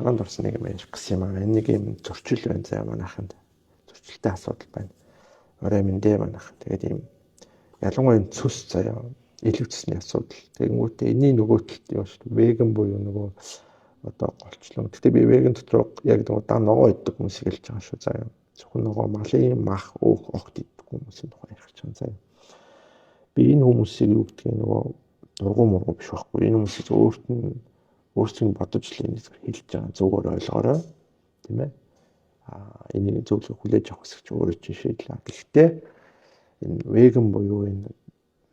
санаанд орсон нэг юм яаж гэсэн юм аа. Энэ нэг юм зөрчил байна заа манайханд. Зөрчилтэй асуудал байна. Орой мэндэ манайх. Тэгээд ийм ялангуяа энэ цус заяа илүү цэсний асуудал. Тэгэнгүүтээ энэний нөгөө талд юм шүү дээ. Веган буюу нөгөө одоо голчлон. Гэтэ би веган дотор яг удаан ногоо иддэг хүмүүсийг хэлж байгаа шүү заяа. Зөвхөн ногоо малын мах, өөх, огт иддэг хүмүүсийн тухай ярих гэж байна заяа. Би энэ хүмүүсийг юу гэдгийг нөгөө дургу мургу биш байхгүй. Энэ хүмүүсийг өөрсдөө бодож л энэ хэлж байгаа зөвөр ойлгоорой. Тийм ээ. Энийг зөвлөгөө хүлээж авах хэсэг чи өөрөө чинь шийдлээ. Гэхдээ энэ веган буюу энэ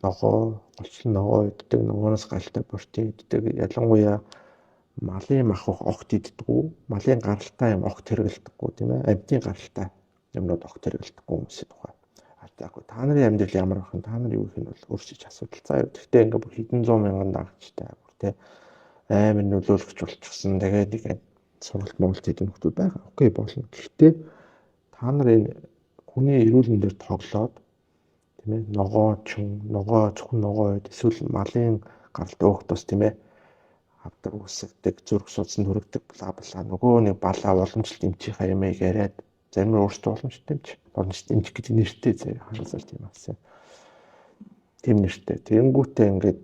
ногоо, голчлон ногоо иддэг, ногооноос галтай протеин иддэг, ялангуяа малын мах огт иддэггүй, малын гаралтай юм огт хэрэглэдэггүй, тийм ээ. Амьтын гаралтай юмнууд огт хэрэглэдэггүй хүмүүсийн тухай. Яг та нарын амьдрал ямар байх вэ? Та нар юу гэх нь бол өөрсдөө асуудал. За гэхдээ ингээ бүр хэдэн зуун мянган дагагчтай бүр тийм амар нөлөөлөгч болчихсон. Тэгээд нэг сургалт Монголд хэдэн хүмүүс байгаа. Окей болно. Гэхдээ та нар энэ хүний эрүүл мэндээр тоглоод тийм ээ зөвхөн ногоо эсвэл малын гаралт өөх тус тийм ээ авдаг үсгдэг зүрх судаснд хүрэгдэг бла бла нөгөө нэг балаа уламжлалт эмчийнхаа ямыг яриад зарим нь өөрсдөө уламжлалт эмч гэдэг нэртэй зэрэг хаалцаар тийм аасан. Тийм нэртэй. Тэгэнгүүтээ ингээд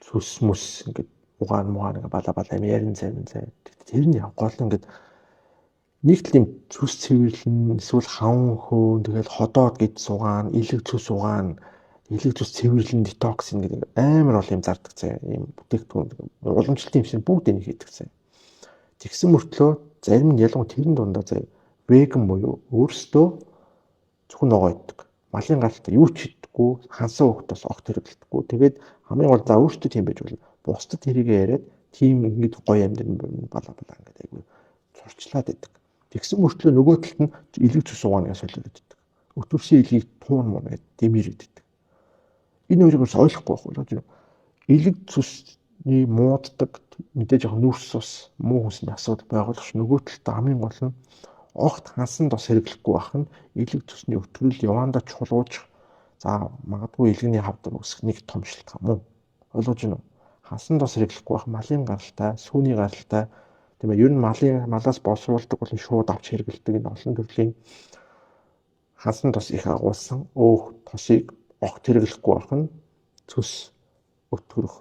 цус мөс ингээд угаан ингээ бала юм ярин зарим зай. Тэр нь гол ингээд нэг л юм цус цэвэрлэн эсвэл хавн хөөн тэгэл ходоод гэж сугаан, илэг цус угаан, илэг цус цэвэрлэн детокс гэдэг амар бол юм зардаг зай. Ийм бүтээгдэхүүн уламжлалт юм шиг бүгд энийг хийдэг зай. Тэгсэн мөртлөө зарим нь ялангуяа тэрэн дундаа зай веган буюу өөрсдөө зөвхөн ногоо иддэг. Малын гаралтай юу ч иддэггүй, хансан хөөхтөөс огт хэрэглэдэггүй. Тэгээд хамгийн гол за өөрсдөө тийм байж болно. Бусдад тэрийгээ яриад тийм ингэж гоё амьдрын бала ингээд айгүй зурчлаад байдаг. Тэгсэн мөртлөө нөгөө талд нь илэг цус угаанаас солиод байдаг. Өтөрсөн илгийг туун муу гэдэг дэмэрээд байдаг. Энэ хоёрыг бас ойлгохгүй байхгүй. Илэг цусны мууддаг мэдээж яг нүүрс ус муу хүнсний асуудал байгуулах нөгөө талд хамгийн гол нь огт хансан тос хэрэглэхгүй байх нь илэг цусны өтгөрөл явандаа чулууж за магадгүй илгэний хавдар үсэх нэг том шалтгаан мөн. Ойлгож байна уу? Хансан тос хэрэглэхгүй байх малын гаралтай, сүүний гаралтай тийм ээ ер нь малаас боловсруулдаг бол шууд авч хэрэглэдэг энэ олон төрлийн хансан тос их агуулсан өөх тосыг огт хэрэглэхгүй байх нь цус өтгөрөх,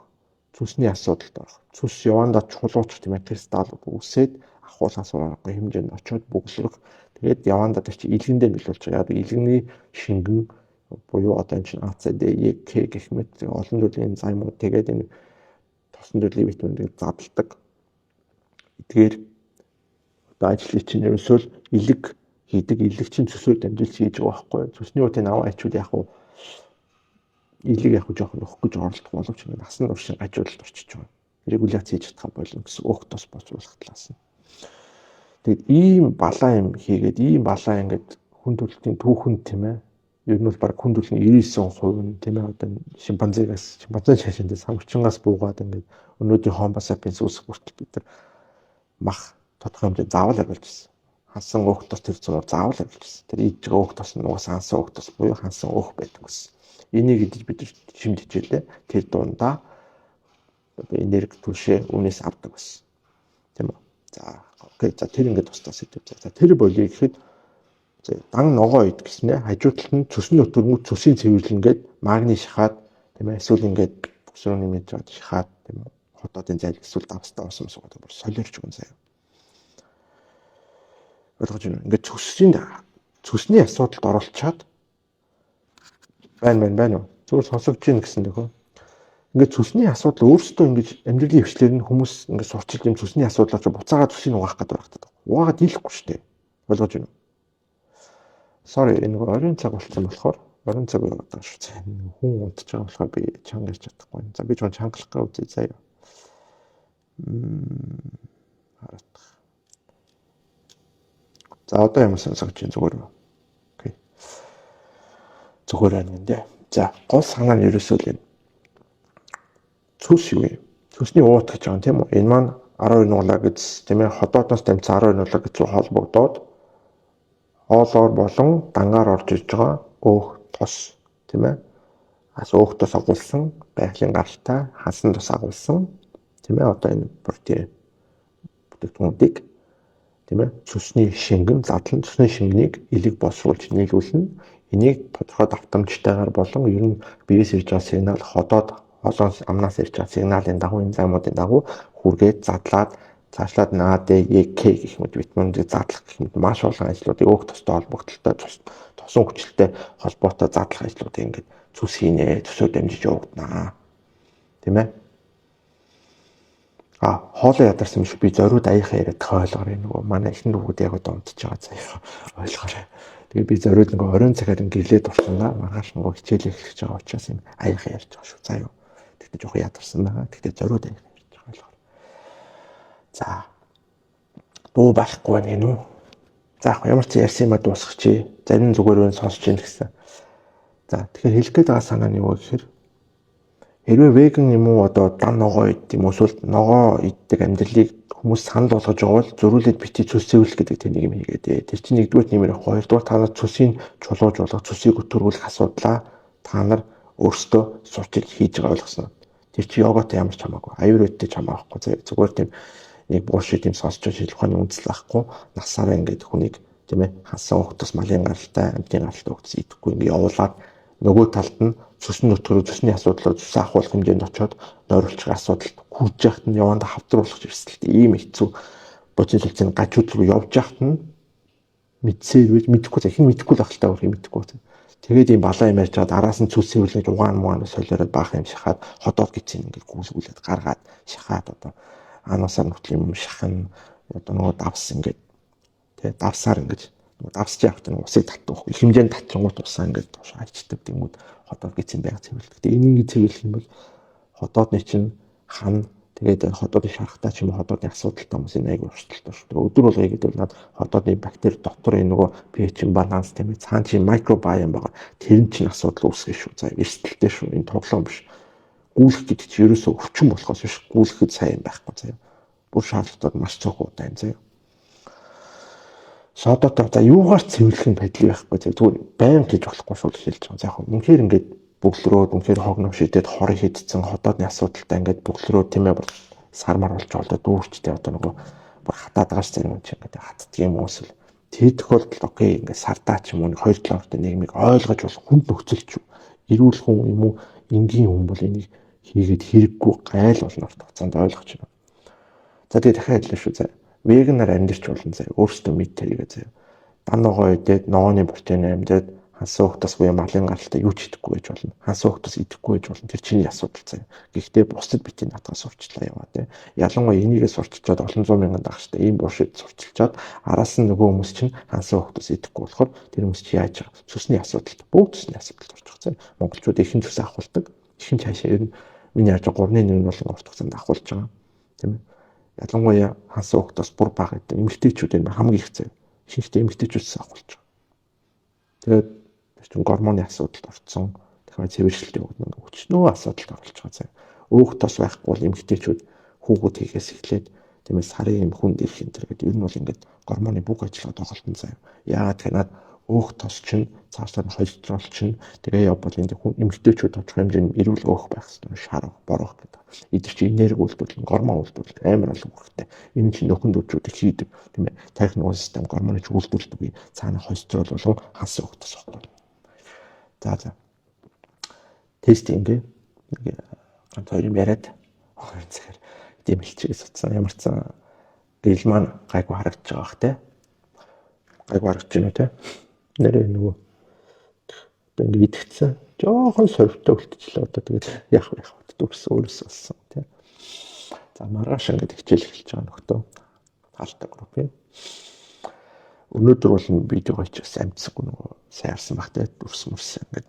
цусны асуудалд орох. Цус явандаа чулуучих тийм ээ кристалл үсээд ахуулаас урахгүй хэмжээнд очиод бүглэрэх. Тэгээд явандаа тэр чинь илгэндээ нөлөөлж байгаа. Яг илгэний шингэн буюу одоо энэ чинь АЦД, К гэх мэт олон төрлийн займууд тэгээд энэ тосон төрлийн витаминыг задалдаг. Эдгээр одоо ажлыг чинь ерөөсөө илэг хийдэг, илэг чинь цөсөөр дамжуулж хийж байгаа байхгүй. Цөсний үтэн аваа ачууд яг уу илэг яг жоох нөх гэж оролдох боловч ингээд насан туршийн гажуулалт орчиж байгаа. Регуляц хийж чадах болно гэсэн өөх тос боцруулах талаас нь. Тэгэд ийм балаа юм хийгээд ийм балаа ингээд хүн төрөлтийн түүхэнд тийм ээ. Ер нь бол баг хүн төрлийн 99% нь тийм ээ одоо шимпанзе шашинд самгчингаас буугаад ингээд өнөөдрийн Homo sapiens үүсэх хүртэл бид нар мах тодорхой хэмжээнд заавал авилжсэн. Хансан өөх тос тэр зураг заавал авилжсэн. Тэр ийж байгаа өөх тос нь угаасаа хансан өөх тос буюу хансан өөх байдаг гэсэн. Энийг идэж бид шимд хичээлээ. Тэр дундаа одоо энерги түлшээ үнээс авдаг гэсэн. Тийм үү? За окей. За тэр ингээд тусдаас идэв. За тэр болий гэхэд дан ногоо ид гэснээр хажуу талд нь цөсний өтгөрмөд цөсийн цэвэрлэн гээд магний шахаад тийм ээ эсвэл ингээд бүсрүүний мэдрээд шахаад тийм үү хотоодын зайлг эсвэл давстаа усан суугаад бүр солиорч өгөн заяа. Ойлгож байна. Ингээд цөсний асуудалд оролцоод байна уу? Зүгээр сонсогдож байна гэсэн дөхөө. Ингээд цөсний асуудал өөрсдөө ингэж амьдралын хвшлэр нь хүмүүс ингээд сурчилж юм цөсний асуудлаар буцаагаад цөсийг угаах гэдэг байна. Угаагаад дийлэхгүй шүү дээ. Ойлгож байна. Sorry энэ оройн цаг болсон болохоор оройн цаг яваад шүү. Хүн унтж байгаа болохоор би чанга ирж чадахгүй. За би ч чангалах гэж үзье заяа. За одоо ямар сонсогдож байна зүгээр үү? Окей. Зүгээр байна гэнэ. За гол санаа нь ерөөсөө л энэ. Цус юу юм? Цусны уут гэж байгаа юм тийм үү? Энэ маань 12 нуулаа гэж тийм ээ ходоодноос дамжсан 12 нуулаа гэж холбогдоод хоолоор болон дангаар орж ирж байгаа өөх тос тийм ээ. Ас өөх тос агуулсан, байгалийн гаралтай хансан тос агуулсан тийм ээ одоо энэ протеин бүтээгдэхүүнүүдийг тийм ээ цусны шингэн задлан цусны шингэнийг элэг боловсруулж нийлүүлнэ. Энийг тодорхой давтамжтайгаар болон ер нь биеэс ирж байгаа сигнал ходоод олон амнаас ирж байгаа сигналын дагуу энзимуудын дагуу хүргээд задлаад цаашлаад НАД/ЕК гэх мэт витаминыг задлах гэх мэт маш олон ажлуудыг өөх тостой холбогдлолтой тосон хүчилтэй холбоотой задлах ажлуудыг ингээд цус хийнэ, цусаар дамжиж явагдана. Тийм ээ. Хоолоо ядарсан биш би зориуд аяхаа яриад ойлгоорой нөгөө манай ихнэр хүүхэд яг одоо унтж байгаа заяа ойлгоорой. Тэгээ би зориуд нөгөө оройн цагаар ингэлээд орсонаа маргааш нөгөө хичээл эхлэж байгаа учраас юм аяхаа ярьж байгаа шүү. Заяа. Тэгтээ жоохон ядарсан байгаа. Тэгтээ зориуд аяхаа ярьж байгаа ойлгоорой. За. Дуу байхгүй байна гинүү. За ямар ч ярьсан юм дуусгачих. Зарим зүгээр өн сонсож ийн гэсэн. За тэгэхээр хэлэх гээд байгаа санаа нь юу гэхээр хэрвээ веган юм уу одоо дан ногоо идэх юм эсвэл ногоо иддэг амьдралыг хүмүүс санал болгож байгаа бол зөрүүлээд бити цус цэвэрлэх гэдэг тэнийг юм хийгээд. Тэр чинь нэгдүгээр нэмэр авах, хоёрдугаар та нар цусыг чулууж болох, цусыг өтөргүүлэх асуудлаа та нар өөрсдөө сурч хийж байгаа ойлгосноо. Тэр чинь йоготой ямар ч хамаагүй, аюурведтэй ч хамаахгүй зүгээр тийм нэг буушид юм сонсч шийдэх ухааны үндэс байхгүй насаараа ингээд хүнийг тийм ээ хасан ухтас малын гаралтай амтын гаралтай ухтас идэхгүй ингээд явуулаад нөгөө талд нь цусны өтгөрөө цусны асуудлаар цус ахуулах хэмжээнд очиод нойруулчих асуудалд хүрж яхад нь яванда хавтруулах эрсдэлт ийм хэцүү бодис хэлцэн гажууд руу явж яхад нь мэдсээр мэдэхгүй хэн мэдэхгүй л ахaltaа өөр мэдэхгүй. Тэгээд ийм балаа юм ярьж чад араас нь цус сэвлэж угаан солиороод баах юм шахаад ходоод гिचэн ингээд гүйлгүүлээд гаргаад шахаад одоо анаасаар нүтл юм шахна одоо нөгөө давс ингээд тэгээ давсаар ингээд давсч явахт нь усыг татах их хэмжээнд татчингууд усаа ингээд тууш хайчдаг гэмүүд ходоод гिचэн байга цэвэрлдэг. Тэгээ энийг цэвэрлэх юм бол ходоодны чинь хан тэгээд ходоодын шарахтаа ч юм уу ходоодны асуудалтай хүмүүсийн айгүй урталтай шүү. Тэгээ өдөр болгоё гэдэг нь над ходоодны бактери дотор энэ нөгөө pH баланс тийм ээ цаана чинь микробиом байгаа. Тэр нь чинь асуудал үүсгэж шүү. За эрсдэлтэй шүү. Энэ тоглоом биш. Гүйлэх гэдэг чинь ерөөсөө өвчин болохоос биш гүйлэхэд сайн байхгүй заяа. Бүр шаардлагатад маш цөөхөн удаа юм заяа. Шодотоо за юугаар цэвэрлэх нь байдал байхгүй заяа. Тэгвэл байн гэж болохгүй шууд хэлж байгаа. За яг үнэхээр ингээд бүглөрөөд үнэхээр хогнов шидэд хорыг хийдсэн ходоодны асуудалтай ингээд бүглөрөө тийм ээ сармар болж байгаа л дүүрчтэй одоо нөгөө бүр хатаад байгаа ч зарим ч ингээд хатдаг юм уусэл. Тэр тохиолдолд окей ингээд сардаа ч юм уу 2 км-тэй нийгмийг ойлгож болох хүнд нөхцөлч эрүүл хүн юм уу энгийн хүн бол энийг хийгээд хэрэггүй гайл болно хугацаанд ойлгож байна. За тэгээ дахиад хэлээ шүү. За веганаар амьдэрч болно заяа. Өөрсдөө мэд тэрийгээ заяа. Дан ногоо идээд ногооны протеин амьдээд хансан ухтас буюу малын гаралтай юу ч идэхгүй байж болно. Хансан ухтас идэхгүй байж болно. Тэр чиний асуудал заяа. Гэхдээ бусдад битийн натгаас сурчлаа яваа тий. Ялангуяа энийгээ сурчилчаад олон зуун мянган дагчтай ийм буушид сурчилчаад араас нь нөгөө хүмүүс чинь хансан ухтас идэхгүй болохоор тэр хүмүүс чи яаж байгаа? Цусны асуудалд бүгд цусны асуудалд орчих заяа. Монголчууд ихэн цус ахуулдаг. Ихэн цаашаа ер нь миний яаж 3-ны 1 нь болон урт хугацаанд ахуулж байгаа. Тийм ээ. Ялангуяа хансан ухтас бүр бага гэдэг эмэгтэйчүүд энэ хамгийн их заяа. Ихэнхдээ эмэгтэйчүүдс ахуулж байгаа. Тэгээд чинь гормоны асуудалд орсон. Тэгэхээр цэвэршилт явагдана. Өчнөө асуудалд оруулж байгаа заяа. Өөх тос байхгүй бол эмэгтэйчүүд хүүгүүд хийхээс эхлээд тийм ээ сарын юм хүнд ирэх энэ төр гэдэг ер нь бол ингээд гормоны бүх ажиллагаа тоглолтон заяа. Яагаад гэвэл өөх тос чинь цаашдаа холестерол чинь тэгээ явбал энэ хүн эмэгтэйчүүд тодорхой хэмжээний эрүүл өөх байх хэрэгтэй. Шарах, борох гэдэг. Эдгээр чинь энерги үйлдвэрлэл, гормон үйлдвэрлэл амар олон хэрэгтэй. Энэ чинь нөхөн дөчүүд хийдэг тийм ээ. Тархины уус систем гормоныг үйлдвэрлэдэг. Цаана холестерол болон хансан өөх тос багтана. За. Тестинг нэг ганц хоёр юм яриад хоёр цагаар дэмэлчээс утсан ямар ч гэл маань гайгүй харагдаж байгаа бах те. Гайгүй харагдаж байна те. Нэрээ нөгөө ингээд идэгцэн жоохон сорвтой үлдчихлээ одоо тэгээд яах вэ дүүрс өөрөөс болсон те. За маргааш ингээд хичээл эхэлж байгаа нөхдөө таалтай групп юм. Өнөөдөр бол видео гоёч амтсаггүй нөгөө сайрсан багтай дүрс мөрс ингээд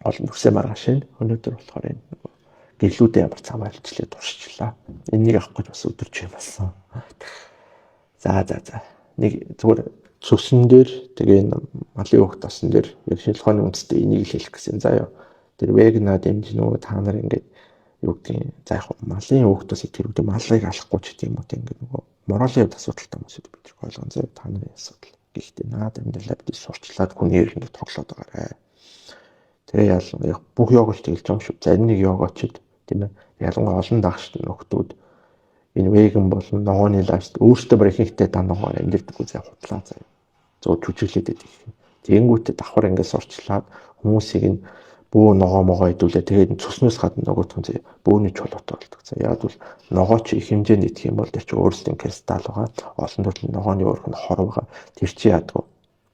олон дүрсээ маргааш энэ өнөөдөр болохоор энэ гэлүүдээ ямар цамаа илчлээ туршчлаа. Энийг авах гэж бас өдөрч юм болсон. За. Нэг зүгээр цусан дээр тэгээ малын өөх тосон дээр яг шинжлэх ухааны үндэстэй энийг хэлэх гэсэн. За ёо. Тэр вегнад энэ нөгөө та нар ингээд юу гэдгийг за яг малын өөх тос итгэх үү малыг алахгүй ч гэдэг юм уу тийм ингээд нөгөө моралын асуудалтай хүмүүсүүд бид ойлгоно зэ та нарын асуудал. Гэхдээ наад амьдралаа бид сурчлаад хүний эрхэнд тоглоод байгаарэ. Тэгээ яг бүх йогч хэлж байгаа юм шүү. За нэг йогочд тийм ээ ялангуяа олон дагчд нөхдүүд Энэ веган болон ногооны лайфстайл өөртөө бүр ихэнхдээ дан ногоор амьдэрдэг үзээ хутлаа заяа. Зөө жүжиглээд байдаг юм. Тэнгүүтээ давхар ингээд сурчлаад хүмүүсийг нь бөө ногоо могоо идүүлээ. Тэгээд цуснаас гадна нөгөө түнзээ бөөний чулуутай болдог. За яг бол ногоо чи их хэмжээнд идэх юм бол тэр чи өөрсдийн кристалл байгаа. Олон төрлийн ногооны өөрх нь хор байгаа. Тэр чи яадаг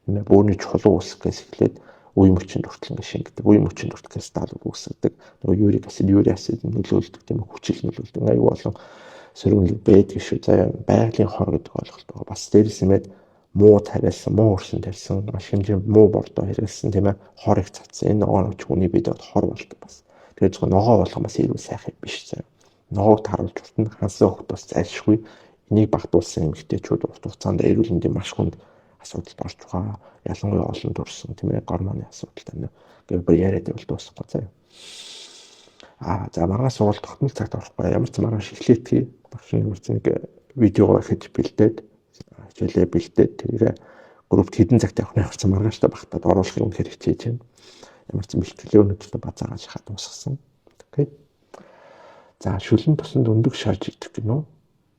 вэ? Бөөний чулуу үүсгэхээс эхлээд үе мөчөнд хүртэл ингэ шингэдэг. Үе мөчөнд хүртэл кристалл үүсгэдэг. Нөгөө юрик асид нөлөөлдөг тийм хүчил нөлөөлдөг. Аюу болон сөрөглөг байдаг шүү. За байгалийн хор гэдэг ойлголт байгаа. Бас дээрээс нэмээд муу тариалсан, муу өрсөн тарьсан, маш хэмжээнд муу бордоо хэрэглэсэн тийм ээ хор их цацсан. Энэ ногоо ч хүний бидэд хор болдог бас. Тэгээд зөвхөн ногоо болгох бас илүү сайхан биш заяа. Ногоог таруулж уртанд хансан хөлтөөс зайлшгүй энийг багтуулсан эмэгтэйчүүд урт хугацаанд эрүүл мэндийн маш хүнд асуудалд орж байгаа. Ялангуяа олон төрсөн тийм ээ гормоны асуудалтай нэг бүр яриад байвал дуусахгүй заяа. За маргааш сургалт тогтмол цагт орохгүй. Ямар ч маргааш эхлэхий багшийн ямар ч нэг видео хийж бэлдээд хичээлээ бэлдээд тэрийг группт хэдэн цагт явахны харцсан маргааштай багтаад оруулахыг үнэхээр хичээж байна. Ямар ч бэлтгэлээ өнөдөртөө базаагаад шахаад дуусгасан. Окей. За шүлэн тусанд өндөг шарж идэх гинөө.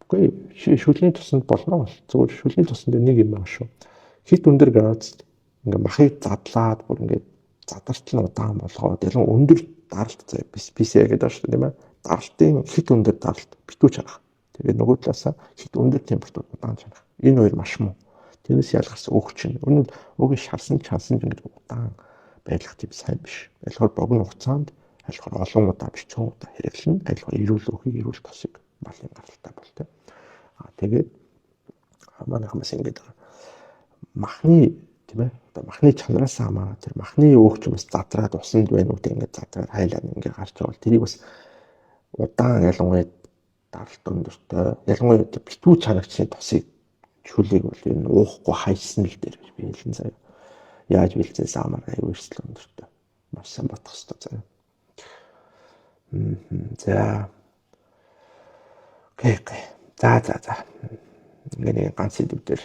Үгүй шүлний тусанд болно бол зөвхөн шүлний тусанд нэг юм аа шүү. Хит өндөр градусд ингээ махыг задлаад бүр ингээ задартал нь удаан болгоод ялан өндөр даралт заяа PC гэдэг байна шүү тийм ээ. Даралтын хит өндөр даралт битүү чанах. Тэгээд нөгөө талаасаа хит өндөр температур удаан чанах. Энэ хоёр маш муу. Тэрнээс ялгарсан өг чинь. Өнөө өгийг шарсан ингээд удаан байлгах тийм сайн биш. Ялгар богино хугацаанд ялгар олон удаа биш цөөн удаа хэрэглэн ялгар эрүүл өөхийг эрүүл тосыг малын гаралтай бол тэ. Тэгээд манайхаас ингээд махны тийм ээ одоо махны чанараас хамаараа тэр махны өөх ч юм бас задраад усанд байна уу тийм ингээд задраад хайлаад ингээд гарч байгаа бол тэрийг бас удаан ялангуяа даралт өндөртэй ялангуяа битүү чанагчны тосыг чүлийг бол энэ уухгүй хайсан л дээр би хэлэн заяа. Яаж бэлцээс амар аюу өрсөл өндөртэй. Маш сайн бодох хэрэгтэй заяа. За. Окей. За. Ингээд ганц хэдв дээр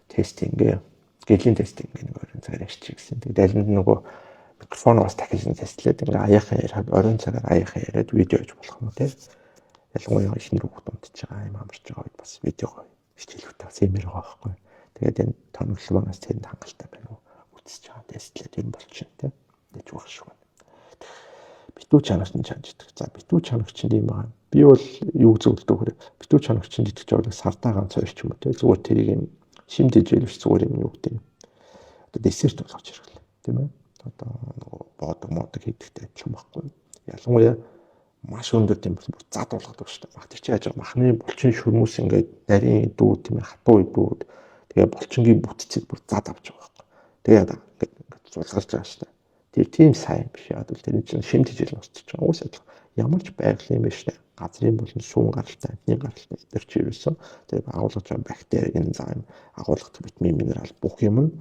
тестинг гэрлийн тестинг нэг орон цагаар ярьчих гэсэн. Тэгээд аль нь нөгөө микрофон бас дахиж тестлээд ингээд аяахан яриад орон цагаар аяахан яриад видео хийж болох нь тийм. Ялангуяа ихнэр хүүхд унтж байгаа юм амарч байгаа үед бас видео хичээлүүтэй бас юмэр байгаа байхгүй. Тэгээд энэ тоноглол манаас тэнд хангалттай байна уу? Үтсэж байгаа тестлээд юм болчихно тийм. Дэж байх шүү. Битүү чанагч нь чанж идэх. За битүү чанагч нь юм байна. Би бол юу зөвлөдөг вэ? Битүү чанагч нь идэх жоо сардаа ганц хоёр ч юм уу тийм. Зүгээр тэрийг юм шимдэж байлвч зүгээр юм юу гэдэг юм. Одоо десерт болгож хэрэглээ. Тийм ээ. Одоо нөгөө бод хийдэгтэй адилхан байхгүй. Ялангуяа маш өндөр температур зад болгодог шүү дээ. Мах тэр чинь яаж махны булчин шүрмүс ингээд нарийн дүүд тийм ээ хатуу дүүд тэгээ булчингийн бүтцийг бүр зад авч байгаа байхгүй. Тэгээд ингээд зулгарч байгаа шүү дээ. Тэр тийм сайн биш яа гэвэл тэр чинь шимтэж ил нусчих байгаа. Уусаа ямар ч байгаль юм биш дээ. Газрын болон сүүн гаралтай, амтны гаралтай тэр чи ерөөсөө тэгээд агуулгаж байгаа бактери, энзим, агуулгах витамин, минерал бүх юм нь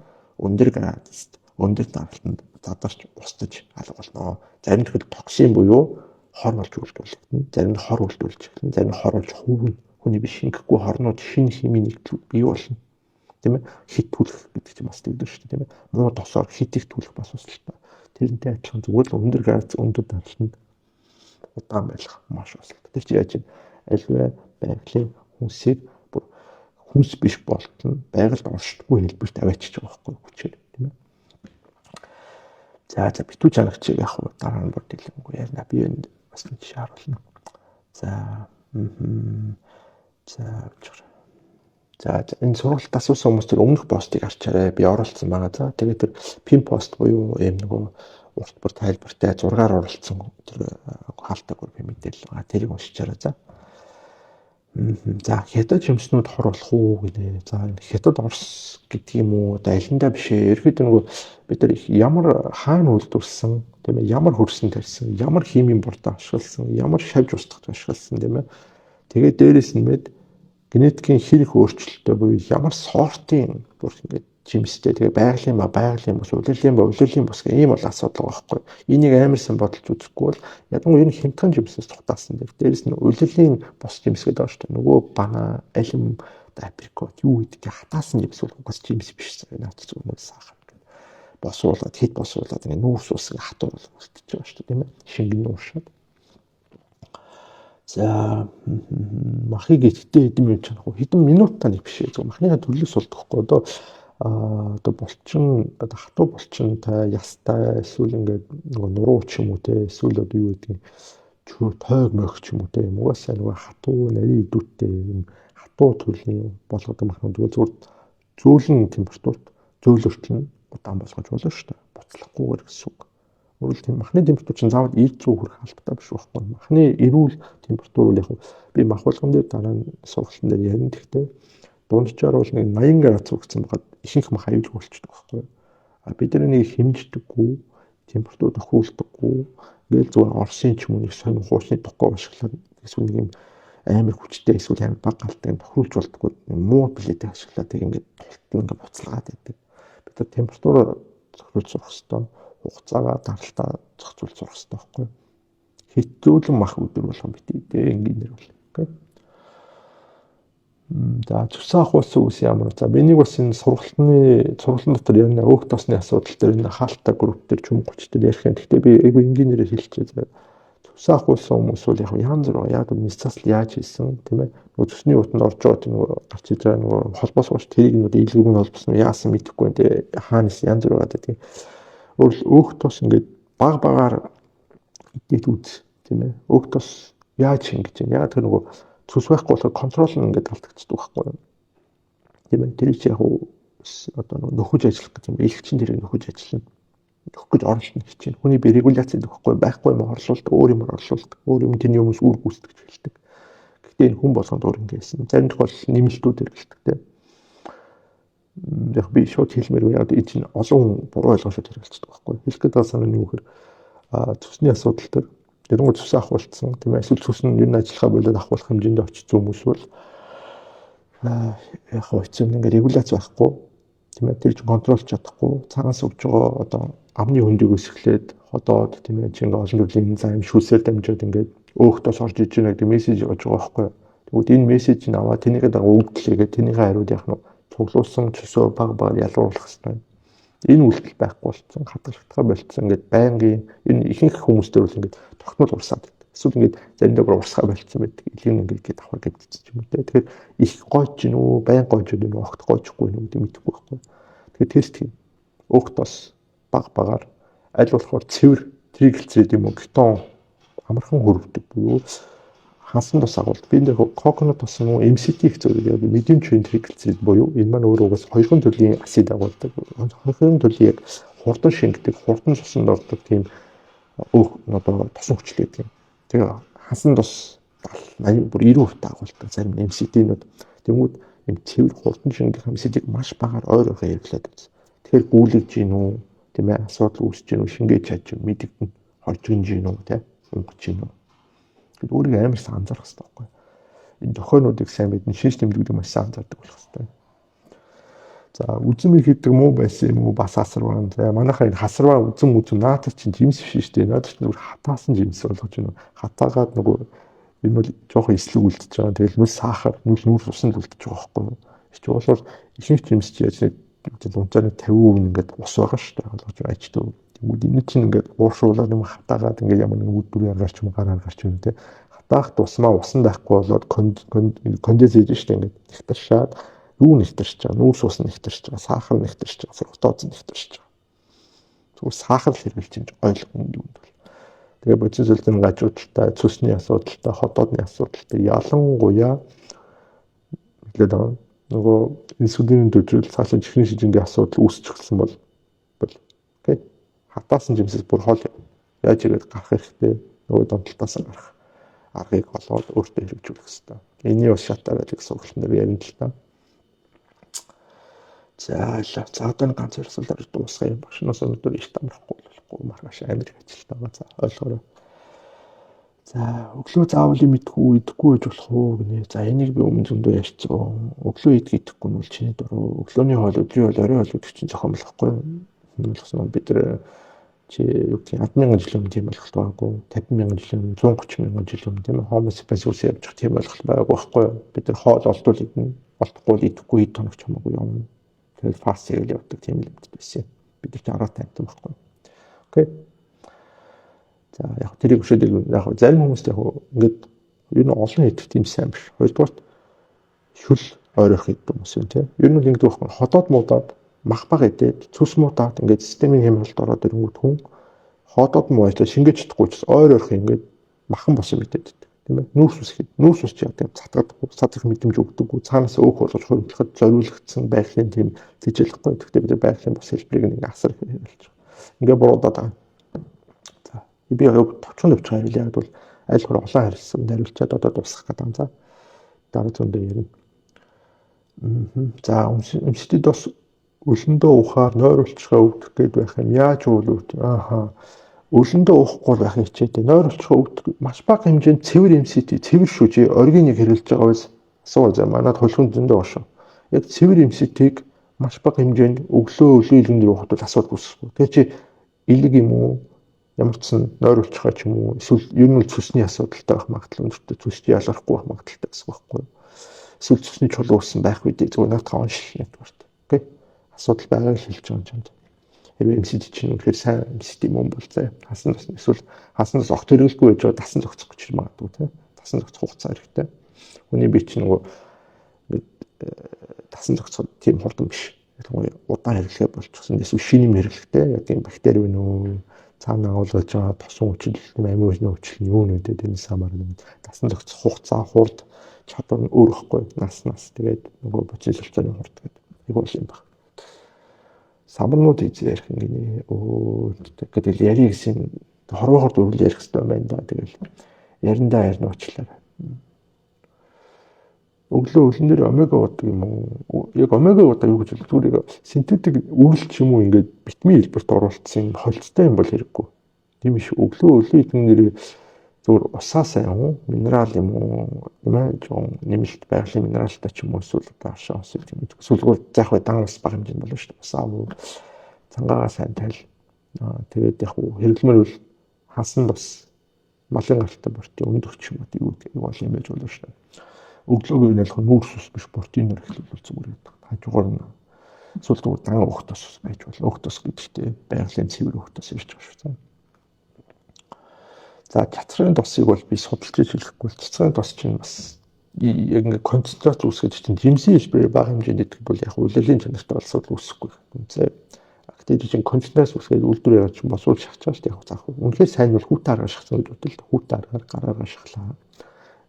өндөр градуст, өндөр даралтанд задарч устж алгуулно. Зарим төрөл токсин буюу хор болж үйлдвэрлэгдэнэ. Зарим нь хор үйлдвэрлэж эхэлнэ. Зарим нь хор болж хувь хүний биш шингэхгүй хорнууд шинэ химийн нэгдлүүд бий болно. Тийм ээ. Хит түлхэх гэдэг чинь бас тэгдэг шүү дээ, тийм ээ. Муу тосоор хитийг түлхэх бас усалтай. Тэрнтэй адилхан зүгээр л өндөр градус өндөр даралтанд удаан байх маш усалтай. Тэр чинь яаж вэ? Альваа байгалийн хүнсийг хүнс биш болтно. Байгальд оршдоггүй хэлбэрт аваачиж байгаа байхгүй хүчээр, тийм ээ. За битүү чанагчийг яг хуу дараа нь бүр дэлгэнгүй ярина. Би энд бас нэг жишээ харуулна. За энэ сургалтад асуусан хүмүүс тэр өмнөх постыг харчаарай. Би оролцсон байгаа. За тэгээд тэр пин пост буюу юм нөгөө урт бүр тайлбартай зургаар оролцсон тэр хаалтаагүй би мэдээлэл байгаа. Тэрийг уншичаарай. За хятад шимснүүд хор болох уу гэлээ. За хятад орс гэдэг юм уу? Одоо алиндаа биш ээ. Ерхэд нөгөө бид нар ямар хаана үйлдвэрсэн, тийм ээ, ямар хөрсөн тарьсан, ямар химийн бордоо ашигласан, ямар шавж устгах ашигласан, тийм ээ. Тэгээд дээрээс нэмээд генетикийн хэрэг өөрчлөлттэй буюу ямар сортын бүр ингээд жимстэй тэгээ байгалийн бус, улирлын бус гэх ийм бол асуудал байгаа байхгүй. Энийг амарсан бодолж үзэхгүй бол ядангуяа энэ хямдхан жимсээс тутаасан. Дээрээс нь улирлын бус жимс гэдэг байгаа шүү дээ. Нөгөө бана, алим, априкот юу гэдгийг хатаасан жимс бол угаас жимс биш зэрэг наад зүгээр сахар. Босуулаад хэд босуулаад ингээд нүүрс ус хатуу болчихж байгаа шүү дээ, тийм ээ. Шингэн уушаад. За махыг идэхтэй хэдэн минут чанах вэ? Хэдэн минут тань биш ээ. Зөв махныхаа төрлөөс болдохгүй. Одоо булчин одоо хатуу булчинтай ястай эсвэл ингээд нөгөө нуруу ч юм уу те эсвэл одоо юу гэдэг тойг мөх ч юм уу те угаасаа нөгөө хатуу нарийн идүүттэй юм хатуу төрлийн болгодог махнууд зүгээр зөөлөн температурт зөөлөртөн удаан болгож болно шүү дээ. Буцлахгүйгээр гэсэн үг. Өөрөлд тийм махны температур чинь заавал 100 хүрэх албатай биш байхгүй. Махны эрүүл температур бол яг би мах болгон дээр дараа нь сургалтын дээр ярина. Гэхдээ дунджаар бол нэг 80 градус хүрсэн байгаад ихэнх мах аюулгүй болчихдог байхгүй. А бид нар нэг хэмждэггүй, температур тохиулдаггүй. Ингээл зүгээр Оросын ч юм уу нэг сонир хуучны тохгоо ашиглаад эсвэл нэг юм амар хүчтэй эсвэл амар баг галтыг тохиулж болдгоо муу билетийг ашиглаад тэг ингээд тултал ингээд буцалгаад байдаг. Бид нар температураар зохицуулж сурах хэрэгтэй. Хугацаагаа даралтаа зохицуулж сурах хэрэгтэй байхгүй. Хэцүүлэн мах өдөр болгон битээ ингээр бол. Окей. За зүсээ ахуулсан үс ямар. За би нэг бас энэ сургалтын дотор ярина өөх тосны асуудал дээр энэ хаалттай групп дээр чүм 30 дээр ярих юм. Гэхдээ би эйгүү энгийнээрээ хэлчихээ. Зүсээ ахуулсан хүмүүс бол яг янз бүр яг мэдсаас яаж хийсэн тийм ээ. Нөгөө зүсний утанд орж байгаа тийм нөгөө гарч иж байгаа нөгөө холбоос ууш тэрийг нөгөө дийлгүүг нь холбосон яасан мэдэхгүй тийм ээ. Хаанаас янз бүр байгаа тийм. Өөх тос ингээд багаар идээд үз тийм ээ. Өөх тос яаж ингэж юм. Яг тэр нөгөө цус байхгүй болохоор контрол нь ингээд алдагддаг байхгүй юу. Тийм ээ. Тэр чинь яг одоо нөхөж ажиллах гэж юм. Элэгчин тэрийг нөхөж ажиллана. Нөхөх гэж оролцсон хичээн. Хүний би регуляц байхгүй юм орлуулдаг, өөр юм орлуулдаг, өөр юм тэрний өмнөөс үр гүйцэтгэж хэлдэг. Гэхдээ энэ хүн болгонд өөр ингэсэн. Зарим тохиолдолд нэмэлтүүд хэрэгэлдэг тийм. Яг би шууд хэлмээр яг энэ чинь олон буруу ойлгомжтой хэрэгэлцдэг байхгүй. Хэлэх гэдэг санаа нь юу гэхээр цусны асуудал төр тэрнгүү цус ахуулсан тийм ээ. Эсвэл цус нь ер нь ажиллахаа болоод ахуулах хэмжээнд очсон хүмүүс бол яг хэцүү ингээ регуляц байхгүй тийм ээ. Тэр чинь контролж чадахгүй цаагаас өгж байгаа одоо амны хөндөгөөс эхлээд ходоод тийм ээ. Чинь олон төрлийн зам шүүсээр дамжаад ингээд өөхтөөс орж иж байгаа гэдэг мессеж явж байгаа байхгүй. Тэгвэл энэ мессеж нь аваад тэнийгээ дагуу өгдлээгээ тэнийгээ хариуд яах нь цуглуулсан цөсөө баг ялруулах хэрэгтэй. Энэ үйлдэл байхгүй болсон хатаж шатгаа болцсон ингээд байнгын энэ ихэнх хүмүүстээр бол ингээд тогтмол урсаад байдаг. Эсвэл ингээд заримдаа урсгаа болцсон байдаг. Илийн ингээд давхар гэдэгч юм үү. Тэгэхээр их гойч гин үү, байн гойч үү, огт гойчгүй юу гэдэг мэдэхгүй байхгүй. Тэгэхээр тест хий. Өөхтөөс багаар аль болохоор цэвэр тригэлцээд юм уу бетон амархан хөрвдөг буюу хансан тус агуулт. Би энэ коконот тус нь MCT их зөвлөе. Медиум тригэлцээд буюу энэ маань өөрөө угаас хоёрхан төрлийн асид агуулдаг. Хоёрхан төрлийн яг хурдан шингэдэг, хурдан цуснд ордог тийм өөх одоо тосон хүчлээ тийм. Тэгээ хансан тус 80 бүр 90% агуулдаг зарим MCT-нууд. Тэнгүүд юм цэвэр хурдан шингэх MCT-г маш багаар ойр ойрхон хэрэглээд байна. Тэгэхээр гүйлгэж гин үү тийм ээ асуудал үүсэж гин үү шингээж чадж мэдэгдэн хоржгин гин үү тийм унгаж гин үү. Гэт өөрийгөө амар сайн анзаарах хэрэгтэй байхгүй. Энэ зохионуудыг сайн мэднэ, шинж тэмдгүүдийг маш сайн анзаардаг болох хэрэгтэй. За үзм хийдэг муу байсан юм уу бас асарваа. За манайхаа энэ хасарваа үзм наатар чинь жимс биш шүү дээ. Наатар чинь зүгээр хатаасан жимс болгож байна. Хатаагаад нөгөө энэ бол жоохон эслэг үлдчихэж байгаа. Тэгэл нүс сахар, нүс усанд үлдчихэж байгаа байхгүй. Чи болохоор ихэнх жимс чи яаж нэг дунджаар 50% ингээд ус байгаа шүү дээ. Болгож аждаг. Тэгвэл энэ чинь ингээд ууршуулаад юм хатаагаад ингээд ямар нэг үдбүрийн гарч юм гараар гарч юм те. Хатаах тусмаа усан байхгүй болоод конденс хийж штэ ингээд ихтаршаад юу нэгтэрч байгаа, нүүрс ус нэгтэрч байгаа, сахар нэгтэрч байгаа, фруктоз нэгтэрч байгаа. Зүгээр сахар хэрглэж чинь ойлгоно юм бол. Тэгээ бодис үлдэн гажуудтай, цусны асуудалтай, ходоодны асуудалтай ялангуяа хэлээд байгаа. Нөгөө инсулины төжрөл цаашаа чихний шижингийн асуудал үүсч эхэлсэн бол окей. Хатаасан жимсээс бүр хол яаж игээд гарах хэрэгтэй нөгөө донтолтоос гарах аргыг олоод өөртөө хэрэгжүүлэх хэрэгтэй. Эний бас шатаараад их сургалтын дээр ярина л та. За одоо ганц асуултаар дуусгая юм багшнаас өнөөдөр их тамрахгүй болохгүй маргааш амир ажилтаа байгаа. За ойлгоорой. За өглөө заавал мэдгүй идэхгүй байж болох уу гинэ. За энийг би өмнө зөндөө ярьсан. Өглөө идэхгүй нь бол чиний дуруу. Өглөөний хоол өдрийн хоол орой хоол гэдэг чинь зохион болохгүй. Болгосон бид нар чи юу гэх 100000 жил өмнө тийм ойлголт байгаагүй. 50000 жил өмнө 130000 жил өмнө тийм Homo sapiens ус явж байгаа тийм ойлголт байгаагүй байхгүй. Бид нар хоол олдвол идэнэ. Олдохгүй идэхгүй ид тоног ч хамаагүй юм. Тэгээд фаст хийгээл явдаг тийм л байсан. Бид нар ч арга тавьсан байхгүй. Окей. За яг тэрийг өшөөдөг яг зарим хүмүүст яг ингээд Ер нь олон идэх тийм сайн биш. Хоёрдугаар шүл ойрох гэдэг юм уу тийм. Ер нь ингэдэг байхгүй. Ходоод муудаад мах баг идээд цус муудаад ингээд системийн хямралд ороод ирэнгүүт хүн ходоод муу ажил шингээж чадахгүй ч ойрох ингээд махан босон мэдээд тийм ээ. Нүүрс ус ихэд нүүрс ус ч яа тийм цатгах мэдрэмж өгдөггүй. Цаанаас өөх болгож хөрвөлөхөд зориулагдсан байгалийн тийм тэжээлэхгүй. Гэхдээ бид байгалийн бос хэлбэрийг нэг асар их хэлж байгаа. Ингээд буруудаад байгаа. За би яг товчхон өвчтэй хэлээ. Яг бол аль хөр олон харилсан дарилчаад одоо дуусгах гэдэг юм. За дараа зөндөө ярина. За өмсдөд бас өлөндөө ухаар нойруулчгаа өвдөх гээд байх юм. Яаж өвлөвд? Өлөндөө уухгүй байх хичээтэй. Нойруулчгаа өвдөх маш бага хэмжээнд цэвэр MCT, цэвэр шүжээ органик хэрэглэж байгаа байс асуу за манад хөлхөн зөндөө ошоо. Яг цэвэр MCT-г маш бага хэмжээнд өглөө илгэн дээр уухад асуудал үүсэхгүй. Тэгээ чи илэг юм уу? Ямар ч сан нойруулчгаа ч юм уу эсвэл ер нь цусны асуудалтай байх магадлал өндөртэй. Цус чи ялгархгүй байх магадлалтай гэсэн байхгүй юу? Эсвэл цусны чулуу uuсан байх үедээ зүгээр наадах оншил нэгдүгээрт. Окей. Асуудал байгааг хэлж байгаа юм чамд. Хэвээ MCT чинь үнэхээр сайн MCT юм бол заа. Хасан эсвэл хаснаас огт хэрэглэхгүй байж байгаа дасан зохицох гэж магадгүй тийм. Дасан зохицох хугацаа хэрэгтэй. Хүний бие чинь нөгөө дасан зохицоход тийм хурдан биш. Ялангуяа удаан хэрэглэхэ болчихсон. Эсвэл шинийн хэрэглэхтэй яг юм бактери вэ нөө цаанаа агуулгаж байгаа тосон хүчил амин хүчил юу нөдөө тэрнээс хамаарна. Дасан зохицох хугацаа хурд чадвар нь өөр ихгүй. Наснаас тэгээд нөгөө боцны солилцооны хурд гэдэг. Нэг бол юм байна. Самбарнууд ярих ингэнэ. Тэгэл яри гэсэн хорвоо хорд үрэл ярих хэрэгтэй байна да. Тэгэл яриндаа ярина уучлаарай. Өглөө өлөн дээр омега удаг юм уу? Яг омега удаг юу гэж зүгээр синтетик үрэл ч юм уу ингээд витамин хэлбэрт оруулсан холцтой юм бол хэрэггүй. Тийм биш өглөө идэх нэр зүгээр усаас юм минерал юм уу? Юм нэмэлт байгалийн минералтай ч юм уу эсвэл даашаа ус юм. Эсвэл заах бай дан ус бага хэмжээнд болно шүү дээ. Усаа уу цангаагаа сайн тайл. Тэгээд яг хэрэглэмээр бол хасан бас малын гартай бортын өндөрч юм уу юу гэдэг бол юм байж болно шүү дээ. Өглөөг нь ялах нүүрс ус биш протеинээр эхлүүл зүгээр гэдэг. Хажуугаар нь эсвэл зүгээр дан өгтөс ус байж болно. Өгтөс гэдэгтээ байгалийн цэвэр өгтөс ирж байгаа шүү. За цацрын тосыг бол би судалж хэлэхгүй. Цацрын тос чинь бас яг ингээ концентрац үүсгэж чинь жимсийн хэлбэрээр бага хэмжээнд идэх бол яг улирлын чанартай болсод үүсэхгүй. Үнэхээр актив чинь концентрац үүсгээд үйлдвэр явуулж босуул шахчихсан шүү дээ. Яг заах. Үнэхээр сайн бол хүүтэ арга шахсан гэж бодлоо. Хүүтэ аргаар гараараа шахлаа.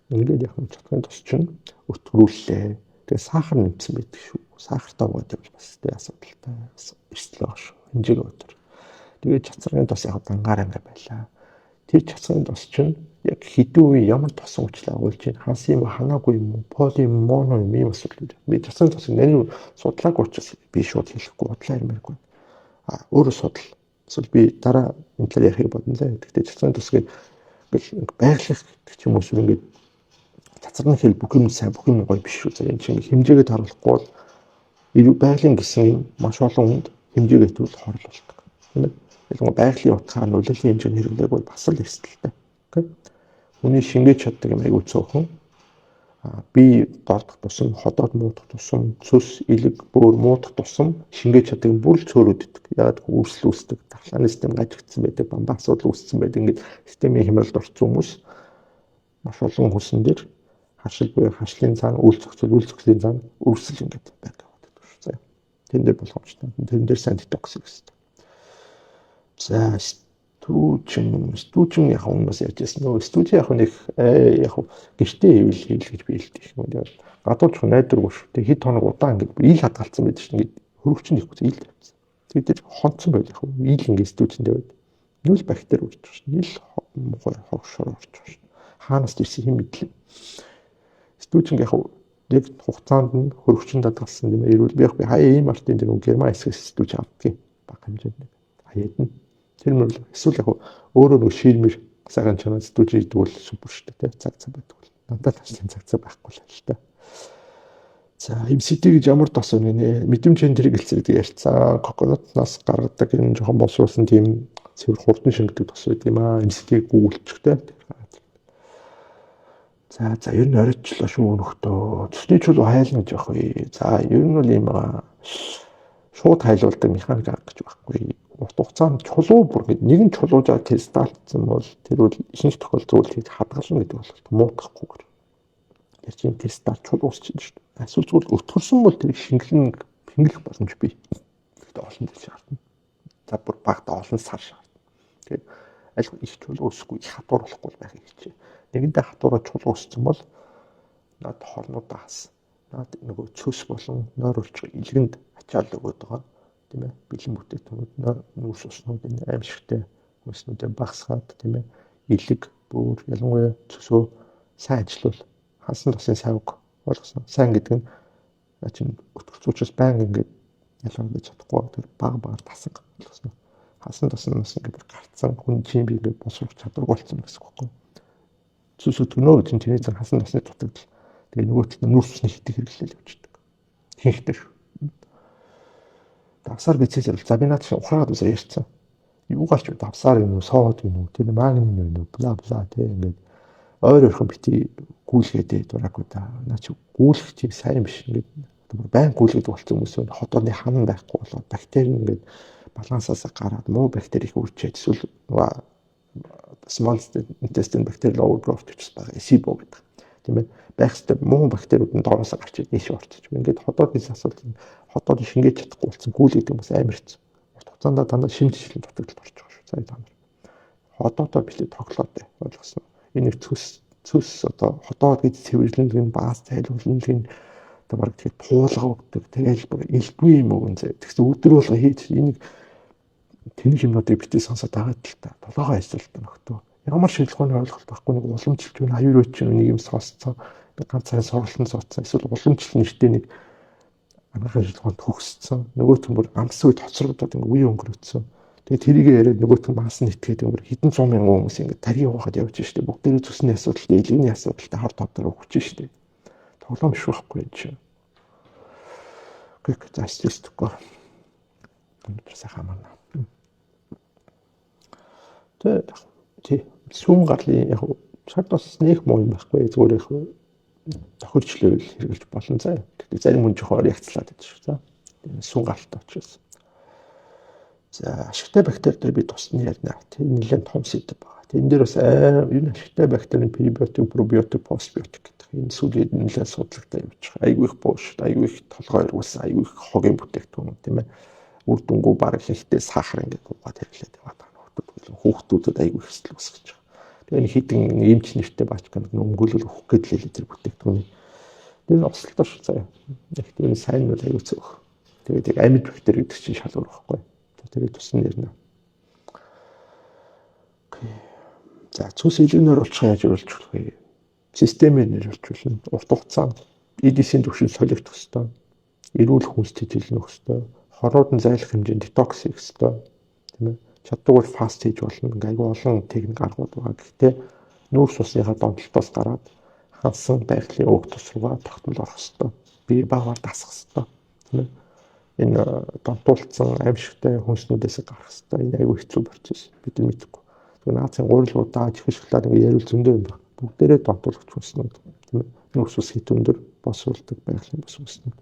Ингээд яг цацрын тос чинь өтгөрүүллээ. Тэгээ сахар нэмсэн байдаг шүү. Сахартай уугаад явж бас тэ асуудалтай. Эрслээ шүү. Хинжээг өдөр. Тэгээ цацрын тос яг дангаараа байлаа. Тэр цацрын тос чинь яг хэдэн үе ямар тосон уучлаа болж байна. Ханс юм ханаагүй юм уу? Поли моно юм асуудал. Би цацрын тосыг нэр судлаагүй учраас би шууд хэлэхгүй бодлоо юмэргүй. Өөрөө судал. Эсвэл би дараа энэ талаар ярих бодно лээ. Гэхдээ цацрын тосыг байгалах гэдэг ч юм уу шүү ингээд цацрын хэл бүх юм сайн бүх юм гоё биш шүү. За энэ чинь хэмжээгээ таруулахгүй бол байгалийн гэсэн маш олон хүнд хэмжээгээ төвл хорл болдог. Тийм ээ. Ялангуяа байгалийн утгаар нь улирлын хэмжээнд хэрэглээг бол бас л эрсдэлтэй. Окей. Хүний шингээж чаддаг юм айгүй цөөхөн. Би дордох тусам, ходоод муудах тусам, цус, илэг, бөөр муудах тусам шингээж чаддаг бүр л цөөрөддөг. Яг үүсэл үүсдэг, дархлааны систем гажигдсан байдаг, бамбаа асуудал үүссэн байдаг. Ингээд системийн хямралд орсон хүмүүс маш олон хүсэн дээр хашил буюу хашлын цаана үйл зохицлын цаана үрсэл ингээд байдаг гэдэг шүү. За. Тэн дээр болгоомжтой. Тэрэн дээр сайн детокс хийх. За стүүчин яг хүмүүс ярьжсэн нөө стүүч яг нэг яг гэртээ ивэл хийл гэж би хэлдэг юм. Гадууч найдваргүй шүү. Тэг хэд хоног удаан ингээд ил хадгалсан байдаг шүү. Ингээд хөрөвчин ихгүй ил тавьсан. Тэгээд хонцсон байл яг ил ингээд стүүчэндээ байд. Нүл бактери үрж байгаа шүү. Ил муухай хогшор орж байгаа шүү. Хаанаас ирсэн хэм мэдлээ. Стүүчин яг хугацаанд нь хөрөвчин дадгалсан юм эрүүл би хаяа ийм артын дээр герман эсгээс стүүч авдгийг бага хэмжээнд хаяад нь тэр мөр эсвэл яг өөрөө нэг ширмэр цагаан чанаа стүүч идвэл супер шүү дээ цаг байдаг бол надад ташлын цаг байхгүй л та. За MCT гэж ямар тос вэ нэ мэдрэмж тэрийг хэлцэрэг ярьцсан коконатнаас гаргадаг энэ жоохон боловсруулсан тийм цэвэр хурдан шингэдэг тос байт юм аа MCT-г гүйлчихтэй. За ер нь оройчлоо шүү өнөختөө. Цусны чулуу хайлна гэж явах вэ. За ер нь бол ийм шууд хайлуулдаг механик арга гэж байхгүй. урт хугацаанд чулуу бүр нэгэн чулуужаа кристаллцсан бол тэр бол ихэнх тохиолдолд хадгална гэдэг бол муутгахгүйгээр. Тэр чинь кристалл чулуусч чинь шүү дээ. Эсвэл зүгээр өтгөрсөн бол тэр шингэлэх боломж бий. Гэхдээ олон жил шаардна. За бүр багтаа олон сар шаардна. Тэгээд аль их чулуу өсөхгүй их хатуур болохгүй байхыг хичээ. Нэгэндээ хатуураа чулуу өссөн бол над хорнуудаас над нөгөө цөс болон нойр улчиг илгэнд ачаал өгöd байгаа. Тийм ээ. Бэлэн бүтээгдэхүүнүүд нүүрс уснуудын аимшигтай хүснүүдэд багасгаад тийм ээ. Илэг, бөөр, ялангуяа цөсөө сайн ажиллавал хансан тосын савг болгосон. Сайн гэдэг нь чинь өтгөрцүүчээс байнга ингээд ялангуяа чадахгүй тэр бага тасаг болгосон. Хансан тоснаас ингээд гарцсан хүн чинь би ингээд босрох чадваргүй болсон гэсэн үг байхгүй. Цөс өтгөнөө гэж чиний зан хансан тосны дутагдал. Тэгээ нөгөө талд нүүрс усны хитэг хэрэглэл явчихдаг. Хинхтэй шүү. Давсаар бицээлэр за би наад шиг ухраад үсээ ярьсан. Юугаач давсаар юм уу, соод юм уу, тэр магнин юм уу, бла бла тэг ингээд ойр ойрхон бити гүйлгээдээ дураагүй да. Наа чи гүйлэх чиг сайн биш ингээд байн гүйлгээд болцсон хүмүүс нь хотооны хан байхгүй болоод бактери ингээд балансаас гараад муу бактери их үрчээд эсвэл small intestine bacterial overgrowth гэж байгаа SIBO гэдэг. Тийм ээ. Байх ёстой муу бактериуд нь доороос гарч ирж ийш орчих. Ингээд хотоодын асуулт нь хотоод шингээж чадахгүй болсон гүйлгээд хүмүүс амар хэцүү. Хугацаанд дандаа шимт шилэн дутагдалд орж байгаа шүү. Сая та нар. Хотоодоо бэлээ тоглоод ойлгосон. Энэ цөс одоо хотоод гэж цэвэрлэн баас тайлбарлан бараг тэгээд пуулга өгдөг. Тэгээл бүр илгүй юм уу гэнэ. Тэгсэн өдөр болго хийж энийг тэнэг юмнуудыг битээ сонсоод байгаа л та. Толгойгоо ажиллалт нөхдөө. Ямар шийдлгөөний ойлголт байхгүй нэг уламжлалт юм аюулгүй ч нэг юм сонсцсон. Ганц сайн сургалтын суудсан. Эсвэл уламжлалт нэртэй нэг анхаарал шийдлгөөнд төгссөн. Нөгөөтөн бүр амс үед хоцрогдоод ингээ үе өнгөрөөцсөн. Тэгээд тэрийг яриад нөгөөтөн маас нь итгээд ингээ хэдэн 100 мянган хүмүүс ингээ тархи ухаад явж штэ. Бүгдээрээ зүсний асуудалтай, илгэний асуудалтай хор тавдар өгч штэ. Тоглоом биш байхгүй юм чи. Гэх застчихгүй. Өнөөдөр сайхан мана. Тэ сүүн гарлын яг цаг бас нэг муу юм байхгүй зүгээр яг тохирчлол хэрэглэж болно заа. Тэгтээ зарим хүн жохоор ягцлаад байдаг шүү. За. Сүүн гарлалт очроос. За ашигтай бактери дээр би тусны ярина. Тэр нэлээд том сэдв байгаа. Тэн дээр бас энэ ашигтай бактерийн пребиотик, пробиотик, постбиотик гэдэг энэ сүлээд нэлээд судалгаатай явж байгаа. Айгүй их буушд, айгүй их толгой ирүүлсэн, айгүй их хогийн бүтээгдэхүүн тийм ээ. Үр дүнгuu баг ихтэй сахар ингээд угаад хэрэглээд байгаа. Хүүхдүүдэд айгүй хэсэл үүсгэж байгаа. Тэгээ хитэн эмч нэртэй баачканд өмгөөлөл өгөх гэдэг л тэр бүтээгдэхүүний. Тэр нь ослолтоо шүү заяа. Яг тэр сайн нь айгүй цөөх. Тэгээд яг амьд бактери гэдэг чинь шалгуур байхгүй. Тэрийг тусна нэрнэ. Окей. За цус илүүнээр олчих яаж өрүүлж вэ? Системээр нэрвэлжүүлнэ. Урт хугацаанд EDC-ийн түвшин солигдох ёстой. Эрүүл хүнс тэжээлнөх ёстой. Хорууд нь зайлах хэмжээнд детокс хийх ёстой. Тийм ээ. Чаддаггүй фаст хийж болно. Айгүй олон техник аргууд байгаа. Гэхдээ нүүрс усныхаа донтолтоос гараад хансан байгалийн өг тус руугаа тогтмол орох ёстой. Бие багаар дасах ёстой. Тийм ээ. Энэ донтуулсан аимшигтай хүнснүүдээс гарах ёстой. Энэ айгүй хэцүү процесс. Бид мэдэхгүй. Тэгээ наацын гурилуудаа чихэл шоколад ингээ ярил зөндөө юм байна. Бүгдээрээ донтуулагч хүнснүүд. Тийм ээ. Нүүрс ус хит өндөр босруулдаг байгалийн бос хүнснүүд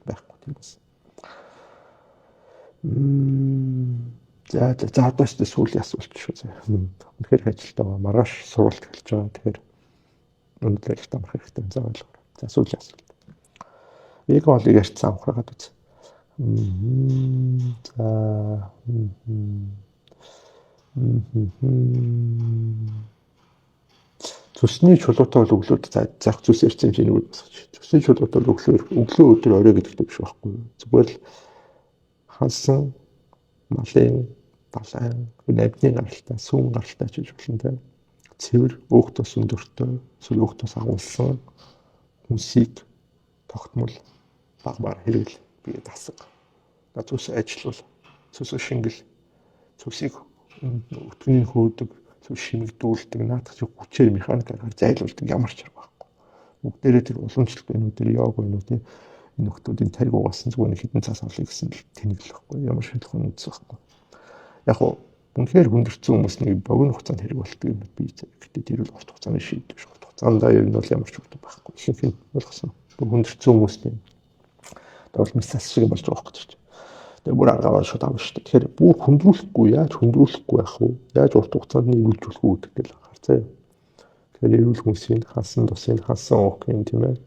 байхгүй тийм бас. За одоо ч сүүлийн асуулт шүү. Үнэхээр ажилтаа байгаа. Маргааш сургалт эхэлж байгаа. Тэгэхээр өнөөдөр их тамах хэрэгтэй за ойлгоо. За сүүлийн асуулт. Вега олыг ярьсан ухраагаад үз. За цусны чулуутай бол өглөөд заах цус ярьсан чинь нэг босгоч. Цусны чулуутай бол өглөө өдөр орой гэдэгтэй биш байхгүй. Зүгээр л хансан малын балан нүдний гаралтай сүүн гаралтай ч гэж болно тийм. Цэвэр өөх тус өндөртэй эсвэл өөх тус агуулсан хүнсийг тогтмол багаар хэрэгэл бие дасаг. Цус ажиллавал цус шингэл цусыг өтгөний хөөдөг цус шимэгдүүлдэг наадах шиг хүчээр механикаар зайлуулдаг ямар ч арга байхгүй. Бүгдээрээ тэр уламжлалт өнүүдээр яг өнүүдийн нөхдүүдийн тариг угаасан зүгээр хитэн цаас олъё гэсэн л тэнэглэхгүй ямар шийдлэх үндэс байхгүй. Яг нь үнэхээр хүндэрсэн хүмүүс нэг богино хугацаанд хэрэг болтго юм би гэхдээ тэр бол урт хугацааны шийдвэр шүү. Урт хугацаанд ер нь бол ямар ч үгтэй байхгүй. Ихэнх нь болгосон. Хүндэрсэн хүмүүстэй. Тэгвэл мессаж шиг болж байгаа байхгүй. Тэгээ бүр агаваар шууд авна шүү дээ. Тэгэхээр бүр хөндрүүлэхгүй яаж хөндрүүлэхгүй байх вэ? Яаж урт хугацаанд нь эрүүлжүүлэх үү гэдэг л харцаа. Тэгэхээр эрүүл хүнсийн хансан тусын хансан уух юм тийм ээ.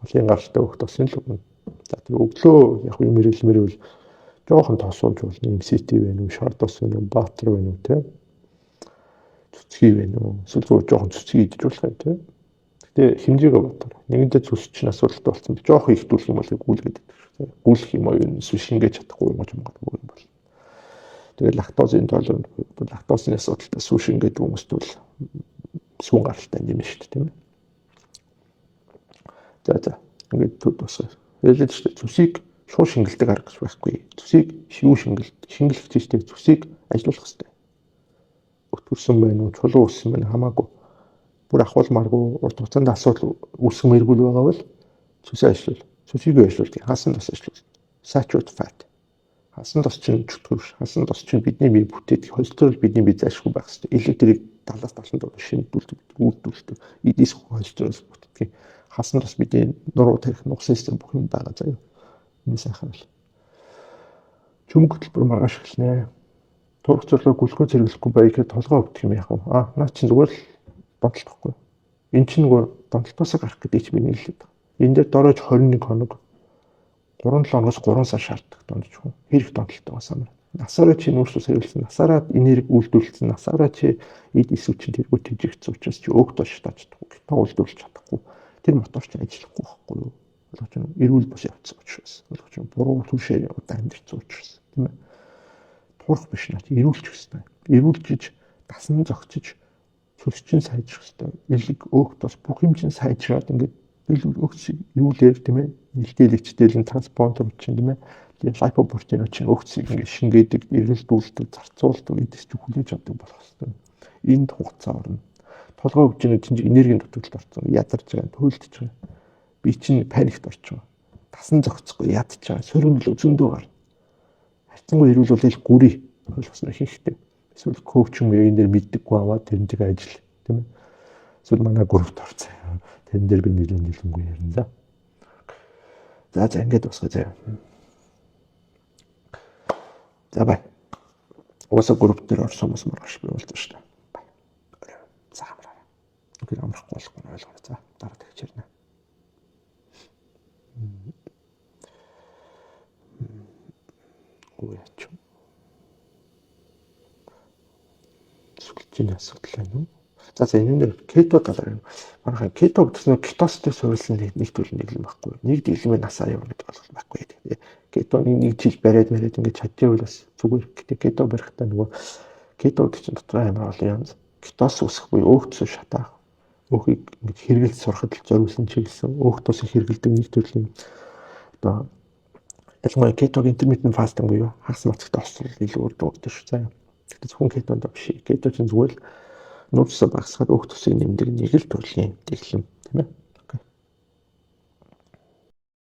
Малын гаралтай өгөх тусын л өгнө. За тэр өглөө яг юм мэрэл жоохон тосуулж болно. MCT байна уу, шардос байна уу, баатар байна уу тийм. Цэцгий байна уу? Эсвэл зөв жоохон цэцгий идэж болох юм тийм. Гэтэ хэмжээгээ бодоор. Нэгэндээ цус чинь асуудалтай болсон. Жоох ихтүүлэх юм бол гүйлгээд байдаг. Гүйлэх юм уу эсвэл шингээж чадахгүй юм юм бол. Тэгээд лактозын толон лактозын асуудалтай сүү шингээд хүмүүст бол сүүн гаралтай юм шүү дээ тийм ээ. За ингээд тусгай. Ялж шүү дээ цусыг шууд шингэлдэг арга гэж байхгүй. Цусыг шивүү шингэлэх чийжтэй цусыг ажилуулах хэрэгтэй. Өтгөрсөн байна уу, чулуу өссөн байна хамаагүй. Бүр ахуулмааргүй урт хугацаанд асуудал үүсгэмээргүй байгаа бол цусыг ажилуул. Цусыг ажилуулдаг. Хасан тос ажилуул. Saturated fat. Хасан тос чинь чөтгөрш. Хасан тос чинь бидний бие бүтээдэг. Холестерол бидний бие зайлшгүй байх хэрэгтэй. Электрик 70-70 дор шиндүүлдэг, үүдүүлдэг. Эдис холестерол бүтдэг. Хасан тос бидний нуруу тарих нугас систем бүх юм байгаа заяа. Энэ сайхан л. Чүмэг хөтөлбөр маргааш эхэлнэ. Турх зорилго глюкоз хэрэглэхгүй байхад толгой өвдөх юм яах вэ? Наа чинь зүгээр л донтолтохгүй. Энд чинь нөгөө донтолтоосоо гарах гэдэг чинь би нэрлээд байна. Энэ дээр дорож 21 хоног 3-7 хоногоос 3 сар шаарддаг донтчихгүй. Хэрэг донтолтойгоо самар. Насаараа чи нүүрсээс хэрэглэсэн, насаараа энерги үйлдвэрлэсэн, насаараа чи эд эсвэл чи тэргүй тэжигдсэн учраас чи өг тош таачдаггүй. Гитаа үйлдвэрлэж чадахгүй. Тэр мотор чи ажиллахгүй байхгүй юу? Ойлгож байна уу? Эрүүл бус явцсан учраас. Ойлгож байна. Буруу түшээр удаа амьдэрсэн учраас. Тийм ээ. Турах биш наа чи эрүүлчих хэвээр. Эрүүлжиж, дасан зогчиж цус чинь сайжрах хэвээр. Элэг өг тош бүх юм чинь сайжраад ингээд өгч юулэр тийм ээ. Илтээлэгчдэл нь транспортер чинь тийм ээ. Тэгээд липопротеин чинь өгцийг ингээд шингээдэг, эргэлдүүлдэг, зарцуулдаг, эдс чи хүлээж авдаг болох хэвээр. Энд хугацаа орно. Толгой өвчнөд чинь энергийн дутагдлалд орсон. Ядарч байгаа, туйлдж байгаа. Би чинь паникт орж байгаа. Дасан зогцохгүй ядж байгаа. Сөрөмөл зөндөө гарна. Хайцангуй эрүүлүүлэл гүрий ойлгосноо хийхтэй. Эсвэл коуч юм энэ дээр мэддэггүй аваад тэрнтэйг ажил тийм ээ. Эсвэл манай группт орцоо. Тэрэн дээр би нэлээдэлгүй ярина. За ингээд босгоо заяа. За бай. Уусаа групп дээр орсон хүмүүс маргааш би уулзсан шүү дээ. Бай. За хамраа. Окей амрахгүй болохгүй ойлгоо. За дараа тэгж ярина. Гуяч. Сүлжээний асуудал байна уу? За энэ дээр кето талаар маргаан кето гэсэн нь кетостой суурилсан нэг төрлийн дэглэм байхгүй. Нэг дэглэмээ насаа явна гэдэг бол байхгүй. Тэгээ кетоны нэг жил бариад ингээд чадчихвал бас зүгээр. Гэтэ кето барихтаа нөгөө кето гэдэг чинь дотор амар олон янз. Кетос үсэх буюу өөх тус шатаах. Өөхийг ингээд хэрэгэлж сурахад л зориулсан чиглэсэн. Өөх тусыг хэрэгэлдэг нэг төрлийн одоо ялангуяа кетогийн intermittent fasting буюу хагас мацагт орсон илүү урд өгдөг шүү заяа. Гэтэ зөвхөн кетонд биш. Кето чинь зүгээр л нууцсаа багасгаад өөх тусыг нэмдэг нэг л төрлийн дэглэм тийм ээ.